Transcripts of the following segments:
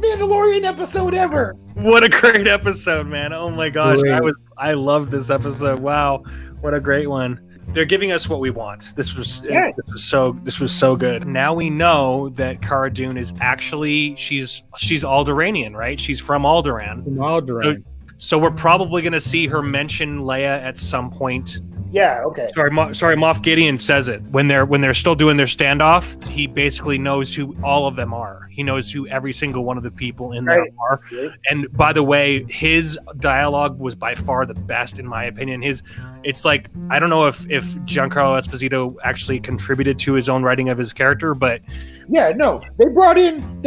Mandalorian episode ever. What a great episode, man. Oh my gosh. Great. I loved this episode. Wow. What a great one. They're giving us what we want. This was so good. Now we know that Cara Dune is actually she's Alderaanian, right? She's from Alderaan. From Alderaan. So we're probably going to see her mention Leia at some point. Yeah, okay. Sorry, Moff Gideon says it when they're still doing their standoff. He basically knows who all of them are. He knows who every single one of the people in there are. Yeah. And by the way, his dialogue was by far the best in my opinion. It's like I don't know if Giancarlo Esposito actually contributed to his own writing of his character, but yeah, no, they brought in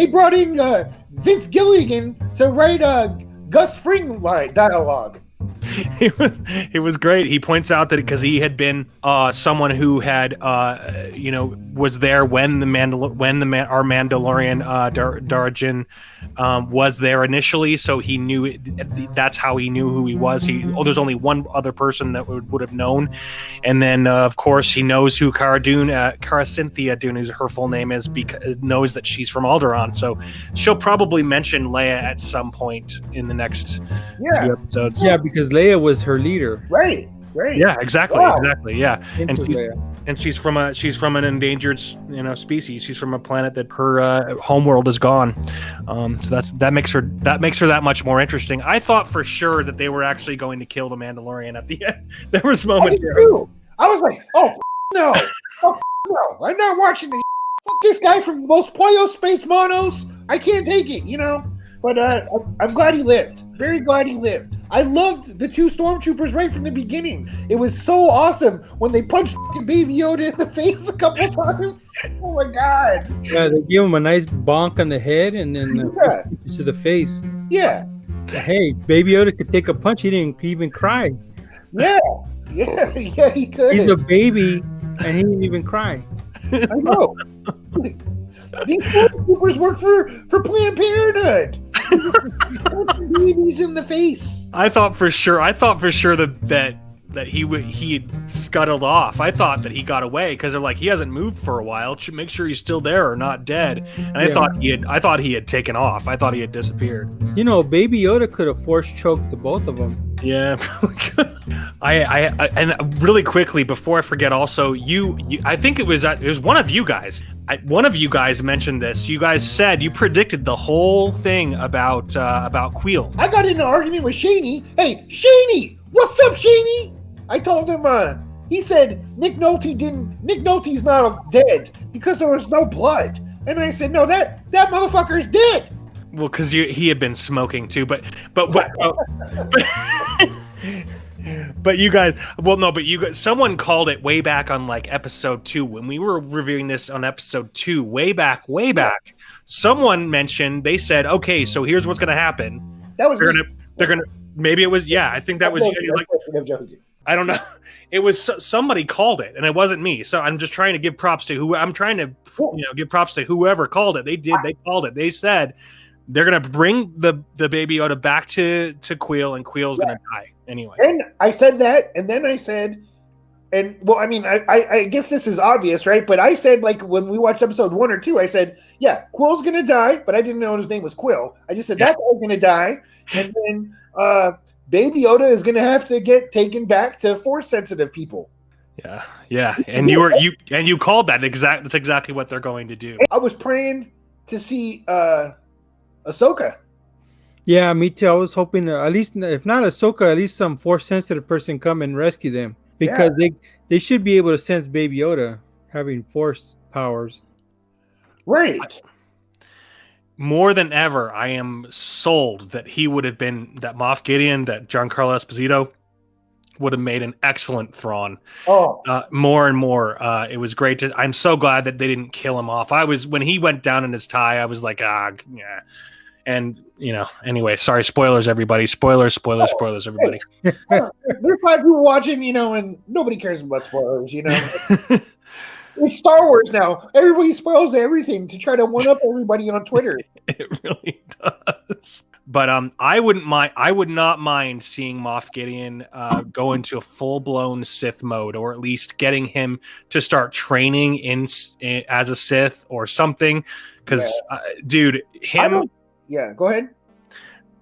Vince Gilligan to write Gus Fring dialogue. It was great. He points out that because he had been someone who had was there when our Mandalorian Darjin was there initially, so he knew that's how he knew who he was. There's only one other person that would have known, and then of course he knows who Cara Cynthia Dune, who's her full name is, because knows that she's from Alderaan. So she'll probably mention Leia at some point in the next few episodes. Yeah, because Leia was her leader. Right. Yeah, exactly. Wow. Exactly. Yeah, Leia. and she's from an endangered species. She's from a planet that her homeworld is gone. So that makes her that much more interesting. I thought for sure that they were actually going to kill the Mandalorian at the end. There was moments there. I was like, no, no, I'm not watching this. Fuck this guy from Los Pollos Space Monos. I can't take it, But I'm glad he lived. Very glad he lived. I loved the two stormtroopers right from the beginning. It was so awesome when they punched fucking Baby Yoda in the face a couple times. Oh my god. Yeah, they give him a nice bonk on the head and then to the face. Yeah. Hey, Baby Yoda could take a punch. He didn't even cry. Yeah, he could. He's a baby and he didn't even cry. I know. These stormtroopers work for Planned Parenthood. Babies in the face. I thought for sure that he had scuttled off. I thought that he got away because they're like, he hasn't moved for a while. Make sure he's still there or not dead. And I thought he had taken off. I thought he had disappeared. Baby Yoda could have force choked the both of them. Yeah, I and really quickly before I forget, also you I think it was one of you guys. One of you guys mentioned this. You guys said you predicted the whole thing about Queel. I got in an argument with Shaney. Hey, Shaney, what's up, Shaney? I told him. He said Nick Nolte's not dead because there was no blood, and I said no, that motherfucker's dead. Well, because he had been smoking too, but you guys, someone called it way back on like episode 2 when we were reviewing this on episode 2, way back. Someone mentioned, they said, okay, so here's what's gonna happen. That was they're gonna maybe it was I think that was like, I don't know. It was somebody called it, and it wasn't me. So I'm just trying to give props to give props to whoever called it. They called it. They said they're gonna bring the Baby Yoda back to Queel, and Queel's gonna die anyway. And I said that, and then I said, and well, I mean, I guess this is obvious, right? But I said, like, when we watched episode 1 or 2, I said, yeah, Quill's gonna die, but I didn't know his name was Quill. I just said that guy's gonna die, and then Baby Yoda is gonna have to get taken back to Force sensitive people. Yeah, and you called that exact. That's exactly what they're going to do. I was praying to see Ahsoka. Yeah, me too. I was hoping at least, if not Ahsoka, at least some Force sensitive person come and rescue them, because they should be able to sense Baby Yoda having Force powers. Right. More than ever, I am sold that he would have been, that Moff Gideon, that Giancarlo Esposito would have made an excellent Thrawn. More and more. It was great. I'm so glad that they didn't kill him off. When he went down in his tie, I was like, yeah. And, anyway, sorry, spoilers, everybody. Spoilers, everybody. There's 5 people watching, and nobody cares about spoilers, It's Star Wars now. Everybody spoils everything to try to one-up everybody on Twitter. It really does. But I would not mind seeing Moff Gideon go into a full-blown Sith mode, or at least getting him to start training as a Sith or something. Because, dude, him... Yeah, go ahead.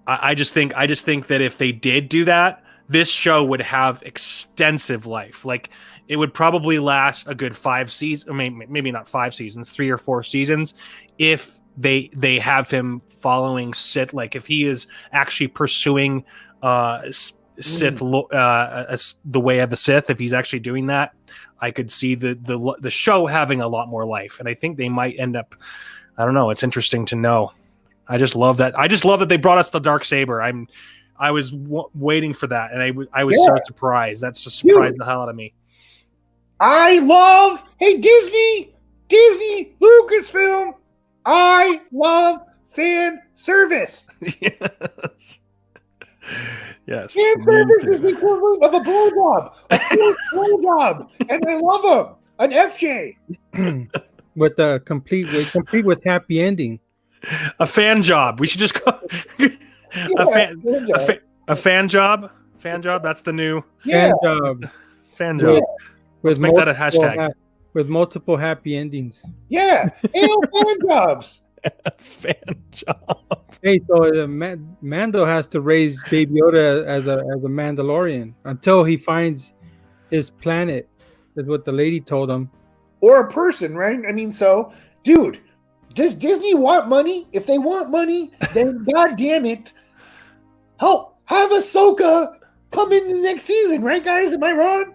I just think that if they did do that, this show would have extensive life. Like it would probably last a good 5 seasons. I mean, maybe not 5 seasons, 3 or 4 seasons, if they have him following Sith. Like if he is actually pursuing Sith, the way of the Sith. If he's actually doing that, I could see the show having a lot more life. And I think they might end up. I don't know. It's interesting to know. I just love that. I just love that they brought us the Darksaber. I was waiting for that, and I was so surprised. That's just surprised the hell out of me. I love Disney, Lucasfilm. I love fan service. Yes. Fan service is the equivalent of a blowjob, blowjob, and I love them. An FJ with a complete with happy ending. A fan job. We should just call a fan job. Fan job. That's the new fan job. Fan job. Let's make that a hashtag. With multiple happy endings. Yeah, and fan jobs. Fan job. Hey, so Mando has to raise Baby Yoda as a Mandalorian until he finds his planet. Is what the lady told him. Or a person, right? I mean, so, dude, does Disney want money? If they want money, then God damn it, help have Ahsoka come in the next season, right, guys? Am I wrong?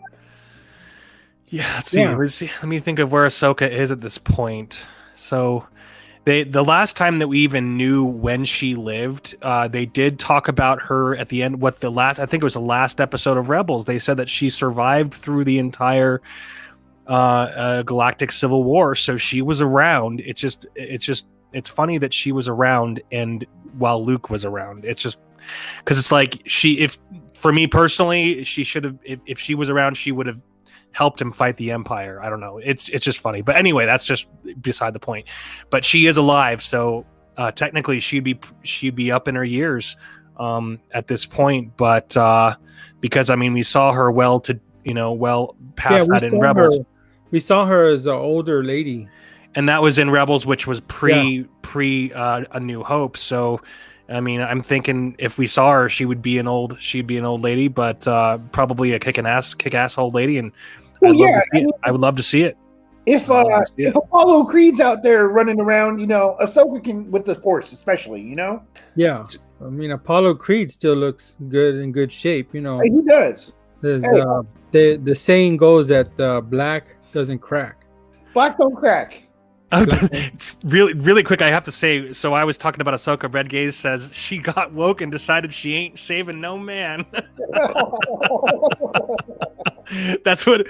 Yeah, let's see. Let me think of where Ahsoka is at this point. So, the last time that we even knew when she lived, they did talk about her at the end. I think it was the last episode of Rebels. They said that she survived through the entire galactic civil war, so she was around. It's funny that she was around, and while Luke was around, it's just because it's like for me personally, she should have, if she was around, she would have helped him fight the Empire. I don't know. It's just funny. But anyway, that's just beside the point. But she is alive, so technically she'd be up in her years at this point. But because I mean, we saw her well past that in Rebels. We saw her as an older lady, and that was in Rebels, which was pre A New Hope. So I mean, I'm thinking if we saw her, she'd be an old lady, but probably a kick-ass old lady, and I would love to see it. If Apollo Creed's out there running around, Ahsoka can with the Force, especially, Yeah, I mean, Apollo Creed still looks good, in good shape, He does. The saying goes that black doesn't crack. Black don't crack. It's really quick. I have to say. So I was talking about Ahsoka. Red Gaze says she got woke and decided she ain't saving no man. That's what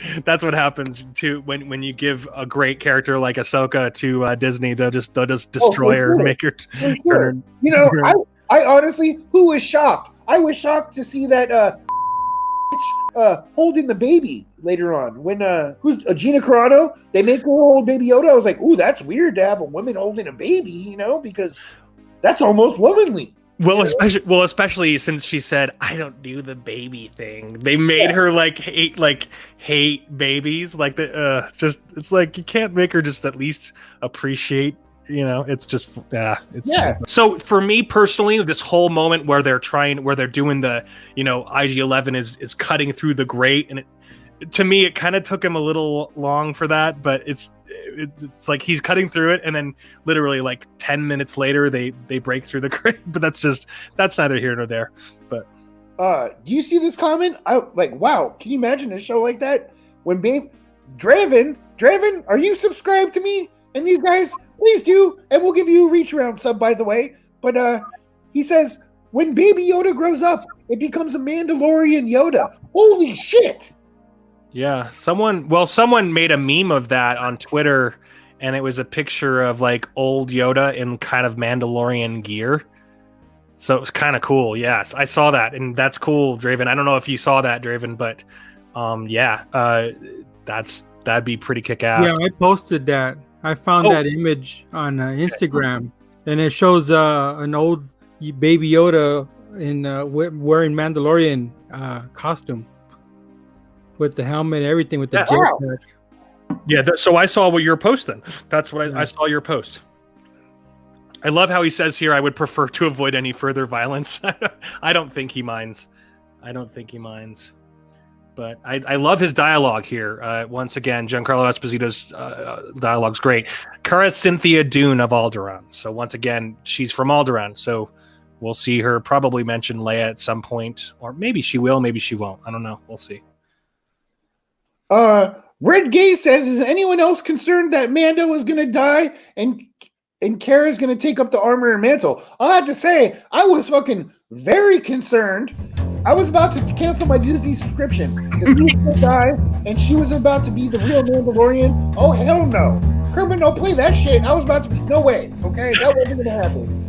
happens to when you give a great character like Ahsoka to Disney. They'll just destroy her and make her. Turn her. I honestly, who was shocked? I was shocked to see that holding the baby later on when who's Gina Carano, they make her hold Baby Yoda. I was like, ooh, that's weird to have a woman holding a baby, because that's almost womanly. Well, especially since she said, I don't do the baby thing. They made her hate babies. Like it's like you can't make her just at least appreciate. It's just So for me personally, this whole moment where they're doing the IG-11 is cutting through the grate, and to me it kind of took him a little long for that, but it's like he's cutting through it, and then literally like 10 minutes later they break through the grate. But that's neither here nor there. But do you see this comment? Wow, can you imagine a show like that when Draven, are you subscribed to me and these guys? Please do, and we'll give you a reach around sub, by the way. But he says, when Baby Yoda grows up, it becomes a Mandalorian Yoda. Holy shit! Yeah, someone made a meme of that on Twitter, and it was a picture of like old Yoda in kind of Mandalorian gear. So it was kind of cool. Yes, I saw that, and that's cool, Draven. I don't know if you saw that, Draven, but that'd be pretty kick-ass. Yeah, I posted that. I found that image on Instagram, and it shows an old Baby Yoda in wearing Mandalorian costume with the helmet, everything, with the jetpack. Yeah, so I saw what you're posting. That's what I saw your post. I love how he says here, I would prefer to avoid any further violence. I don't think he minds. But I love his dialogue here. Once again, Giancarlo Esposito's dialogue's great. Cara Cynthia Dune of Alderaan. So once again, she's from Alderaan. So we'll see her probably mention Leia at some point. Or maybe she will, maybe she won't. I don't know. We'll see. Red Gay says, is anyone else concerned that Mando is going to die and Kara's going to take up the armor and mantle? I'll have to say, I was fucking very concerned. I was about to cancel my Disney subscription. If he was going to die and she was about to be the real Mandalorian, oh, hell no. Kermit, don't play that shit. I was about to be, no way, okay? That wasn't going to happen.